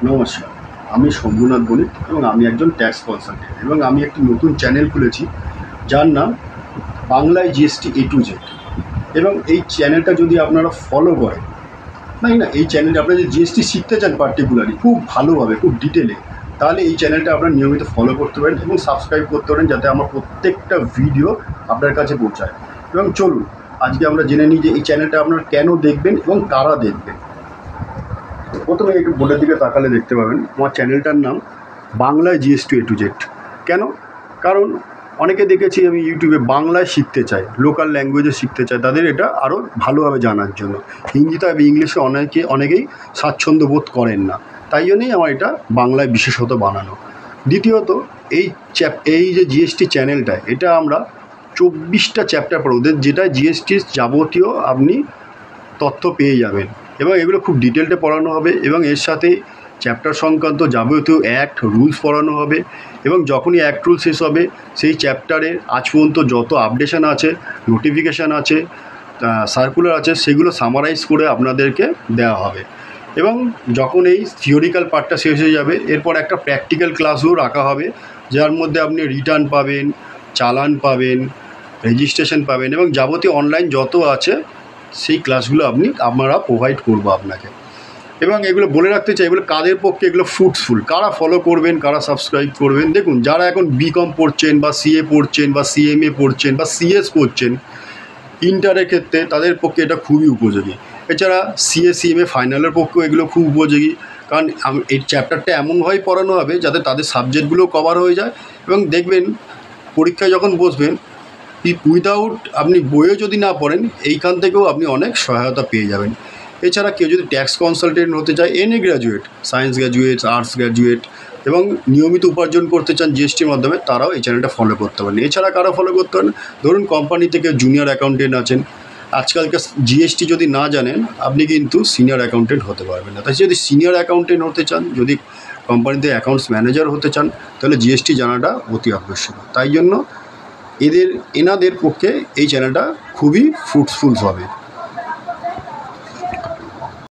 নমস্কার, আমি শম্ভুনাথ বণিক এবং আমি একজন ট্যাক্স কনসালটেন্ট এবং আমি একটি নতুন চ্যানেল খুলেছি যার নাম বাংলায় জিএসটি এ টু জেড। এবং এই চ্যানেলটা যদি আপনারা ফলো করেন, না এই চ্যানেলটা আপনারা যদি জিএসটি শিখতে চান পার্টিকুলারলি খুব ভালোভাবে, খুব ডিটেলে, তাহলে এই চ্যানেলটা আপনারা নিয়মিত ফলো করতে পারেন এবং সাবস্ক্রাইব করতে পারেন, যাতে আমার প্রত্যেকটা ভিডিও আপনার কাছে পৌঁছায়। এবং চলুন আজকে আমরা জেনে নিই যে এই চ্যানেলটা আপনারা কেন দেখবেন এবং কারা দেখবেন। প্রথমে একটু বোর্ডের দিকে তাকালে দেখতে পাবেন আমার চ্যানেলটার নাম বাংলায় জিএসটি এ টু জেড। কেন? কারণ অনেকে দেখেছি আমি ইউটিউবে বাংলায় শিখতে চাই, লোকাল ল্যাঙ্গুয়েজে শিখতে চাই, তাদের এটা আরও ভালোভাবে জানার জন্য। হিন্দিতে এবং ইংলিশে অনেকেই স্বাচ্ছন্দ্য বোধ করেন না, তাই জন্যই আমার এটা বাংলায় বিশেষত বানানো। দ্বিতীয়ত এই যে জিএসটি চ্যানেলটা, এটা আমরা 24টা চ্যাপ্টার পড়ব, ওদের যেটা জিএসটির যাবতীয় আপনি তথ্য পেয়ে যাবেন এবং এগুলো খুব ডিটেলসে পড়ানো হবে এবং এর সাথে চ্যাপ্টার সংক্রান্ত যাবতীয় অ্যাক্ট রুলস পড়ানো হবে। এবং যখনই অ্যাক্ট রুল শেষ হবে, সেই চ্যাপ্টারের আজ পর্যন্ত যত আপডেশন আছে, নোটিফিকেশান আছে, সার্কুলার আছে, সেগুলো সামারাইজ করে আপনাদেরকে দেওয়া হবে। এবং যখন এই থিওরিক্যাল পার্টটা শেষ হয়ে যাবে, এরপর একটা প্র্যাকটিক্যাল ক্লাসও রাখা হবে, যার মধ্যে আপনি রিটার্ন পাবেন, চালান পাবেন, রেজিস্ট্রেশন পাবেন এবং যাবতীয় অনলাইন যত আছে সেই ক্লাসগুলো আমরা প্রোভাইড করবো আপনাকে। এবং এগুলো বলে রাখতে চাই, এগুলো কাদের পক্ষে এগুলো ফ্রুটফুল, কারা ফলো করবেন, কারা সাবস্ক্রাইব করবেন। দেখুন, যারা এখন বিকম পড়ছেন বা সিএ পড়ছেন বা সিএমএ পড়ছেন বা সিএস পড়ছেন ইন্টারের ক্ষেত্রে, তাদের পক্ষে এটা খুবই উপযোগী। এছাড়া সিএ সিএমএ ফাইনালের পক্ষেও এগুলো খুব উপযোগী, কারণ এই চ্যাপ্টারটা এমনভাবেই পড়ানো হবে যাতে তাদের সাবজেক্টগুলো কভার হয়ে যায়। এবং দেখবেন পরীক্ষায় যখন বসবেন, উইদাউট আপনি বইও যদি না পড়েন, এইখান থেকেও আপনি অনেক সহায়তা পেয়ে যাবেন। এছাড়া কেউ যদি ট্যাক্স কনসালটেন্ট হতে চায়, any graduate, science graduate, arts graduate এবং নিয়মিত উপার্জন করতে চান জিএসটির মাধ্যমে, তারাও এই চ্যানেলটা ফলো করতে পারেন। এছাড়া কারা ফলো করতে পারেন? ধরুন কোম্পানি থেকে জুনিয়র অ্যাকাউন্টেন্ট আছেন, আজকালকার জিএসটি যদি না জানেন, আপনি কিন্তু সিনিয়র অ্যাকাউন্টেন্ট হতে পারবেন না। তাই যদি সিনিয়র অ্যাকাউন্টেন্ট হতে চান, যদি কোম্পানিতে অ্যাকাউন্টস ম্যানেজার হতে চান, তাহলে জিএসটি জানাটা অতি আবশ্যক। তাই জন্য এনাদের পক্ষে এই চ্যানেলটা খুবই ফ্রুটফুল হবে।